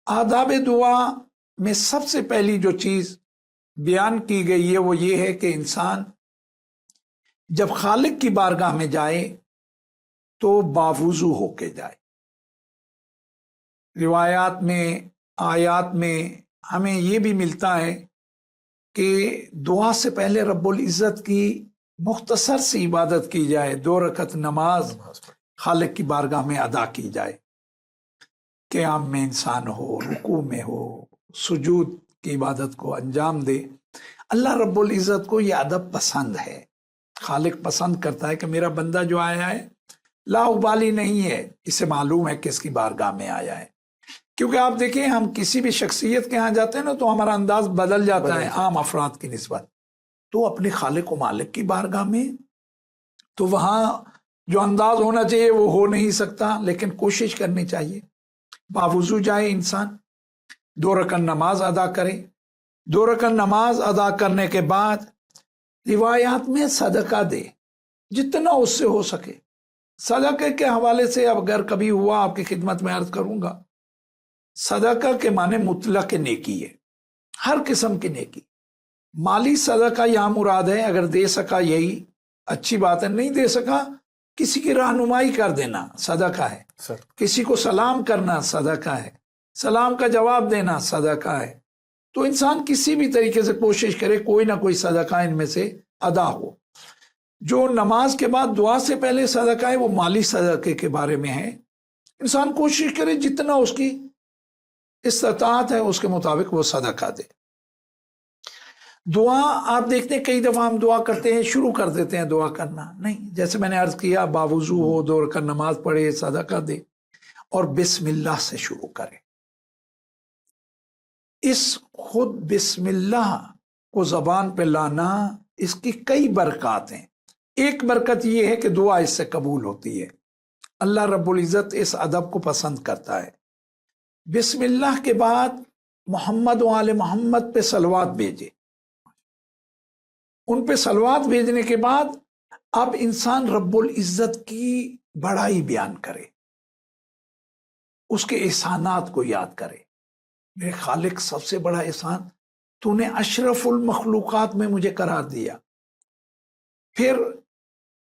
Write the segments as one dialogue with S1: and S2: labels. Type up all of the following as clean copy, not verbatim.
S1: آداب دعا میں سب سے پہلی جو چیز بیان کی گئی ہے وہ یہ ہے کہ انسان جب خالق کی بارگاہ میں جائے تو باوضو ہو کے جائے۔ روایات میں، آیات میں ہمیں یہ بھی ملتا ہے کہ دعا سے پہلے رب العزت کی مختصر سی عبادت کی جائے، 2 رکعت نماز خالق کی بارگاہ میں ادا کی جائے، قیام میں انسان ہو، رکوع میں ہو، سجود کی عبادت کو انجام دے۔ اللہ رب العزت کو یہ ادب پسند ہے، خالق پسند کرتا ہے کہ میرا بندہ جو آیا ہے لا ابالی نہیں ہے، اسے معلوم ہے کہ اس کی بارگاہ میں آیا ہے۔ کیونکہ آپ دیکھیں ہم کسی بھی شخصیت کے ہاں جاتے ہیں نا تو ہمارا انداز بدل جاتا ہے عام افراد کی نسبت، تو اپنے خالق و مالک کی بارگاہ میں تو وہاں جو انداز ہونا چاہیے وہ ہو نہیں سکتا، لیکن کوشش کرنی چاہیے باوضو جائے انسان، 2 رکعت نماز ادا کرے۔ 2 رکعت نماز ادا کرنے کے بعد روایات میں صدقہ دے جتنا اس سے ہو سکے۔ صدقے کے حوالے سے اب اگر کبھی ہوا آپ کی خدمت میں عرض کروں گا، صدقہ کے معنی مطلق نیکی ہے، ہر قسم کی نیکی۔ مالی صدقہ یہاں مراد ہے، اگر دے سکا یہی اچھی بات ہے، نہیں دے سکا کسی کی رہنمائی کر دینا صدقہ ہے، کسی کو سلام کرنا صدقہ ہے، سلام کا جواب دینا صدقہ ہے۔ تو انسان کسی بھی طریقے سے کوشش کرے کوئی نہ کوئی صدقہ ان میں سے ادا ہو۔ جو نماز کے بعد دعا سے پہلے صدقہ ہے وہ مالی صدقے کے بارے میں ہے، انسان کوشش کرے جتنا اس کی استطاعت ہے اس کے مطابق وہ صدقہ دے۔ دعا آپ دیکھتے ہیں کئی دفعہ ہم دعا کرتے ہیں، شروع کر دیتے ہیں دعا کرنا، نہیں، جیسے میں نے عرض کیا باوضو ہو، 2 رکعت نماز پڑھے، صدقہ دے اور بسم اللہ سے شروع کرے۔ اس خود بسم اللہ کو زبان پہ لانا اس کی کئی برکات ہیں۔ ایک برکت یہ ہے کہ دعا اس سے قبول ہوتی ہے، اللہ رب العزت اس ادب کو پسند کرتا ہے۔ بسم اللہ کے بعد محمد و آل محمد پہ صلوات بھیجے، ان پہ صلوات بھیجنے کے بعد اب انسان رب العزت کی بڑائی بیان کرے، اس کے احسانات کو یاد کرے۔ میرے خالق سب سے بڑا احسان، تو نے اشرف المخلوقات میں مجھے قرار دیا، پھر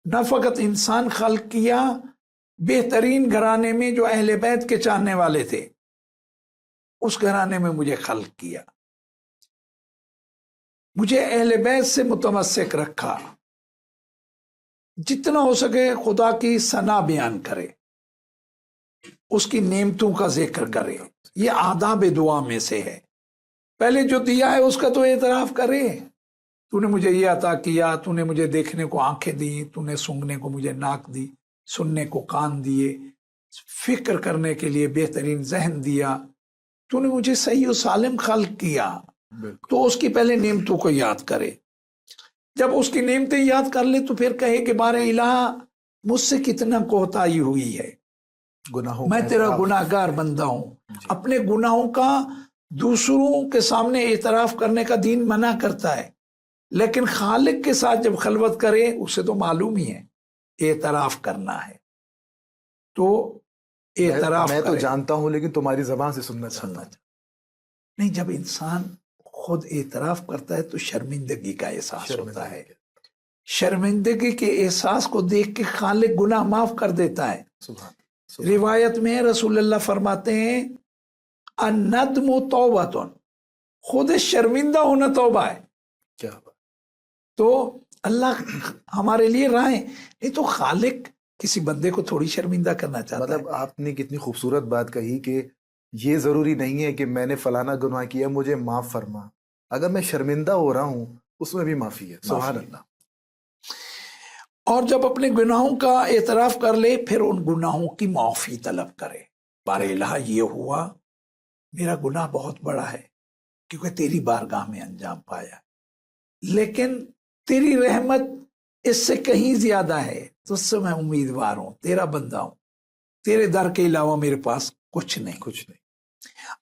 S1: نہ فقط انسان خلق کیا، بہترین گھرانے میں جو اہل بیت کے چاہنے والے تھے اس گھرانے میں مجھے خلق کیا، مجھے اہل بیت سے متمسک رکھا، جتنا ہو سکے خدا کی ثنا بیان کرے، اس کی نعمتوں کا ذکر کرے۔ یہ آداب دعا میں سے ہے۔ پہلے جو دیا ہے اس کا تو اعتراف کرے، تو نے مجھے یہ عطا کیا، تو نے مجھے دیکھنے کو آنکھیں دی، تو نے سونگھنے کو مجھے ناک دی، سننے کو کان دیے، فکر کرنے کے لیے بہترین ذہن دیا، تو نے مجھے صحیح و سالم خلق کیا۔ تو اس کی پہلے نعمتوں کو یاد کرے، جب اس کی نعمتیں یاد کر لے تو پھر کہے کہ بار الہ مجھ سے کتنا کوتاہی ہوئی ہے، میں تیرا گناہ گار بندہ ہوں۔ اپنے گناہوں کا دوسروں کے سامنے اعتراف کرنے کا دین منع کرتا ہے، لیکن خالق کے ساتھ جب خلوت کرے اسے تو معلوم ہی ہے اعتراف کرنا ہے، تو اعتراف
S2: میں تو جانتا ہوں لیکن تمہاری زبان سے سننا چاہتا ہوں۔
S1: نہیں، جب انسان خود اعتراف کرتا ہے تو شرمندگی کا احساس ہوتا ہے، شرمندگی کے احساس کو دیکھ کے خالق گناہ معاف کر دیتا ہے۔ روایت میں رسول اللہ فرماتے ہیں الندم توبۃ، خود شرمندہ ہونا توبہ ہے۔
S2: کیا بات!
S1: تو اللہ ہمارے لیے رائے، نہیں تو خالق کسی بندے کو تھوڑی شرمندہ کرنا چاہتا ہے۔
S2: مطلب آپ نے کتنی خوبصورت بات کہی کہ یہ ضروری نہیں ہے کہ میں نے فلانا گناہ کیا مجھے معاف فرما، اگر میں شرمندہ ہو رہا ہوں اس میں بھی معافی ہے۔ سبحان اللہ۔
S1: اور جب اپنے گناہوں کا اعتراف کر لے پھر ان گناہوں کی معافی طلب کرے، بار الہ یہ ہوا، میرا گناہ بہت بڑا ہے کیونکہ تیری بارگاہ میں انجام پایا، لیکن تیری رحمت اس سے کہیں زیادہ ہے، تجھ سے میں امیدوار ہوں، تیرا بندہ ہوں، تیرے در کے علاوہ میرے پاس کچھ نہیں۔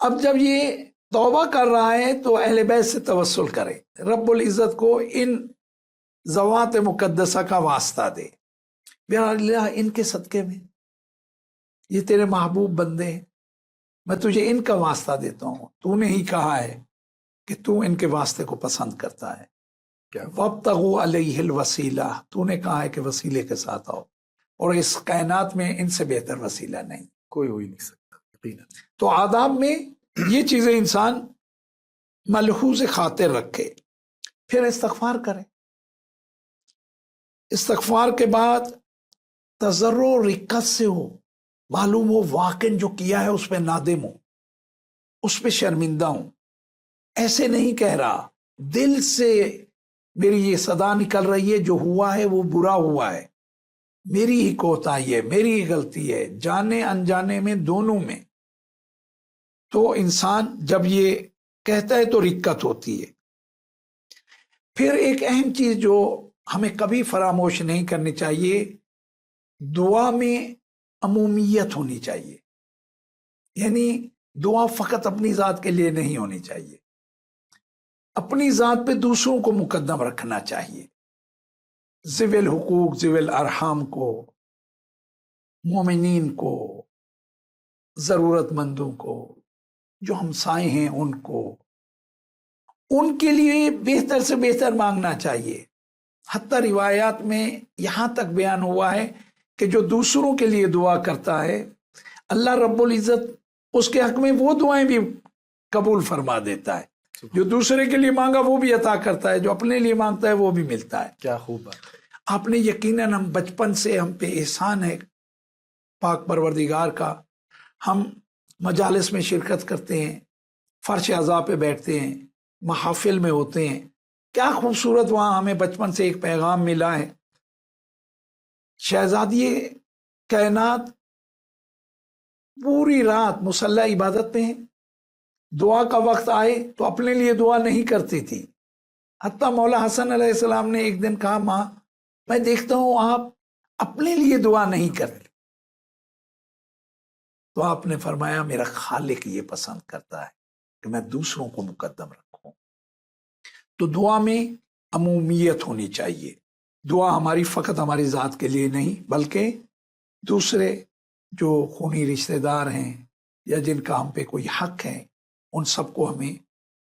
S1: اب جب یہ توبہ کر رہا ہے تو اہل بیت سے توسل کرے، رب العزت کو ان ذوات مقدسہ کا واسطہ دے، بہر اللہ ان کے صدقے میں، یہ تیرے محبوب بندے ہیں، میں تجھے ان کا واسطہ دیتا ہوں، تو نے ہی کہا ہے کہ تو ان کے واسطے کو پسند کرتا ہے.
S2: کیا
S1: وَابْتَغُوا عَلَيْهِ الْوَسِيلَةَ، تو نے کہا ہے کہ وسیلے کے ساتھ آؤ، اور اس کائنات میں ان سے بہتر وسیلہ نہیں.
S2: کوئی ہو ہی نہیں سکتا یقیناً.
S1: تو آداب میں یہ چیزیں انسان ملحوظ خاطر رکھے، پھر استغفار کرے. استغفار کے بعد تضرع و رکت سے ہو، معلوم ہو واقعاً جو کیا ہے اس پہ نادم ہوں، اس پہ شرمندہ ہوں. ایسے نہیں کہہ رہا، دل سے میری یہ صدا نکل رہی ہے، جو ہوا ہے وہ برا ہوا ہے، میری ہی کوتاہی ہے، میری ہی غلطی ہے، جانے انجانے میں دونوں میں. تو انسان جب یہ کہتا ہے تو رکت ہوتی ہے. پھر ایک اہم چیز جو ہمیں کبھی فراموش نہیں کرنی چاہیے، دعا میں عمومیت ہونی چاہیے. یعنی دعا فقط اپنی ذات کے لیے نہیں ہونی چاہیے، اپنی ذات پہ دوسروں کو مقدم رکھنا چاہیے. ذوی الحقوق، ذوی الارحام کو، مومنین کو، ضرورت مندوں کو، جو ہمسائے ہیں ان کے لیے بہتر سے بہتر مانگنا چاہیے. حتیٰ روایات میں یہاں تک بیان ہوا ہے کہ جو دوسروں کے لیے دعا کرتا ہے اللہ رب العزت اس کے حق میں وہ دعائیں بھی قبول فرما دیتا ہے. جو دوسرے کے لیے مانگا وہ بھی عطا کرتا ہے، جو اپنے لیے مانگتا ہے وہ بھی ملتا ہے.
S2: کیا خوب بات ہے.
S1: آپ نے یقیناً، ہم بچپن سے ہم پہ احسان ہے پاک پروردگار کا، ہم مجالس میں شرکت کرتے ہیں، فرش عزا پہ بیٹھتے ہیں، محافل میں ہوتے ہیں. کیا خوبصورت وہاں ہمیں بچپن سے ایک پیغام ملا ہے. شہزادی کائنات پوری رات مصلی عبادت پہ ہیں، دعا کا وقت آئے تو اپنے لیے دعا نہیں کرتی تھی. حتیٰ مولا حسن علیہ السلام نے ایک دن کہا، ماں میں دیکھتا ہوں آپ اپنے لیے دعا نہیں کرتے. تو آپ نے فرمایا میرا خالق یہ پسند کرتا ہے کہ میں دوسروں کو مقدم رکھوں. تو دعا میں عمومیت ہونی چاہیے. دعا ہماری فقط ہماری ذات کے لیے نہیں، بلکہ دوسرے جو خونی رشتہ دار ہیں یا جن کا ہم پہ کوئی حق ہے ان سب کو ہمیں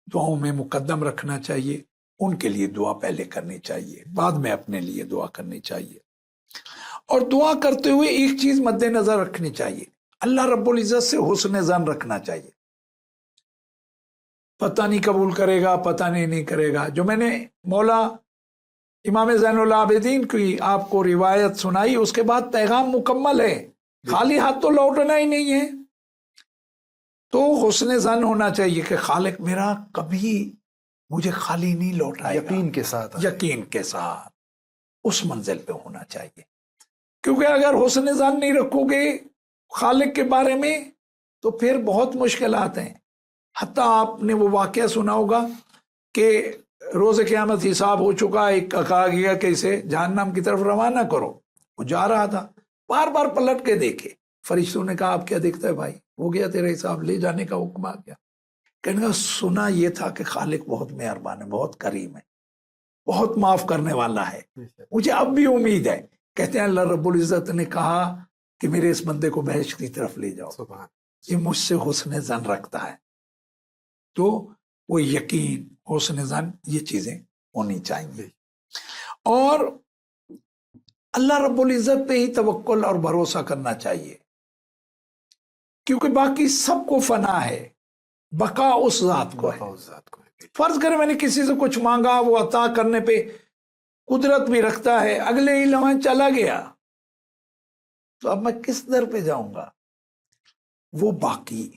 S1: دعاؤں میں مقدم رکھنا چاہیے. ان کے لیے دعا پہلے کرنی چاہیے، بعد میں اپنے لیے دعا کرنی چاہیے. اور دعا کرتے ہوئے ایک چیز مد نظر رکھنی چاہیے، اللہ رب العزت سے حسن ظن رکھنا چاہیے. پتہ نہیں قبول کرے گا، پتہ نہیں کرے گا. جو میں نے مولا امام زین العابدین کی آپ کو روایت سنائی، اس کے بعد پیغام مکمل ہے، خالی ہاتھ تو لوٹنا ہی نہیں ہے. تو حسن ظن ہونا چاہیے کہ خالق میرا کبھی مجھے خالی نہیں لوٹائے گا.
S2: یقین کے ساتھ،
S1: یقین کے ساتھ اس منزل پہ ہونا چاہیے. کیونکہ اگر حسن ظن نہیں رکھو گے خالق کے بارے میں تو پھر بہت مشکلات ہیں. حتیٰ آپ نے وہ واقعہ سنا ہوگا کہ روز قیامت حساب ہو چکا، ایک کہا گیا کہ اسے جہنم کی طرف روانہ کرو. وہ جا رہا تھا، بار بار پلٹ کے دیکھے. فرشتوں نے کہا آپ کیا دیکھتا ہے بھائی، ہو گیا تیرا حساب، لے جانے کا حکم آ گیا. کہنے کا سنا یہ تھا کہ خالق بہت مہربان ہے، بہت کریم ہے، بہت معاف کرنے والا ہے، مجھے اب بھی امید ہے. کہتے ہیں اللہ رب العزت نے کہا کہ میرے اس بندے کو بہشت کی طرف لے جاؤ،
S2: سبحان.
S1: یہ مجھ سے حسن ظن رکھتا ہے. تو وہ یقین، حسن ظن، یہ چیزیں ہونی چاہیے. اور اللہ رب العزت پہ ہی توکل اور بھروسہ کرنا چاہیے، کیونکہ باقی سب کو فنا ہے، بقا اس ذات کو ہے. فرض کرے میں نے کسی سے کچھ مانگا، وہ عطا کرنے پہ قدرت بھی رکھتا ہے، اگلے ہی لمحے چلا گیا، تو اب میں کس در پہ جاؤں گا؟ وہ باقی،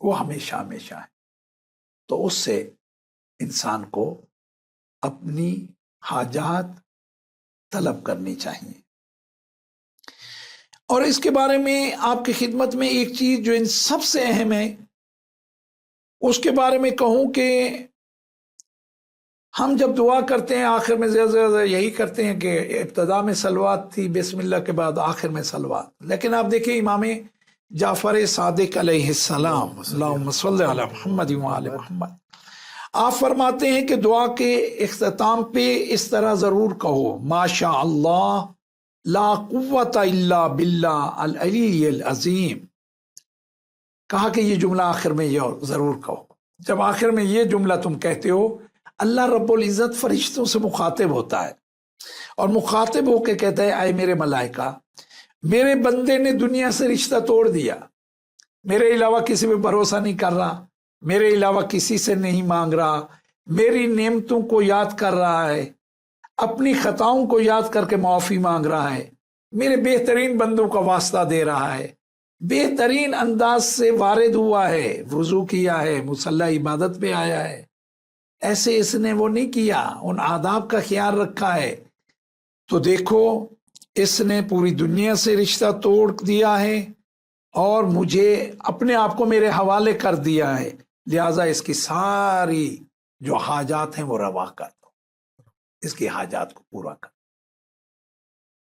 S1: وہ ہمیشہ ہمیشہ ہے. تو اس سے انسان کو اپنی حاجات طلب کرنی چاہیے. اور اس کے بارے میں آپ کی خدمت میں ایک چیز جو ان سب سے اہم ہے اس کے بارے میں کہوں کہ ہم جب دعا کرتے ہیں آخر میں زیادہ یہی کرتے ہیں کہ ابتدا میں صلوات تھی، بسم اللہ کے بعد آخر میں صلوات. لیکن آپ دیکھیں امام جعفر صادق علیہ السلام، اللہم صلی علی محمد وآل محمد، آپ فرماتے ہیں کہ دعا کے اختتام پہ اس طرح ضرور کہو، ماشاء اللہ لا قوت الا باللہ العلی العظیم. کہا کہ یہ جملہ آخر میں یہ ضرور کہو. جب آخر میں یہ جملہ تم کہتے ہو، اللہ رب العزت فرشتوں سے مخاطب ہوتا ہے اور مخاطب ہو کے کہتا ہے اے میرے ملائکہ، میرے بندے نے دنیا سے رشتہ توڑ دیا، میرے علاوہ کسی پہ بھروسہ نہیں کر رہا، میرے علاوہ کسی سے نہیں مانگ رہا، میری نعمتوں کو یاد کر رہا ہے، اپنی خطاؤں کو یاد کر کے معافی مانگ رہا ہے، میرے بہترین بندوں کا واسطہ دے رہا ہے، بہترین انداز سے وارد ہوا ہے، وضو کیا ہے، مصلی عبادت پہ آیا ہے. ایسے اس نے وہ نہیں کیا، ان آداب کا خیال رکھا ہے. تو دیکھو اس نے پوری دنیا سے رشتہ توڑ دیا ہے اور مجھے اپنے آپ کو میرے حوالے کر دیا ہے، لہٰذا اس کی ساری جو حاجات ہیں وہ روا کر دو، اس کی حاجات کو پورا کر.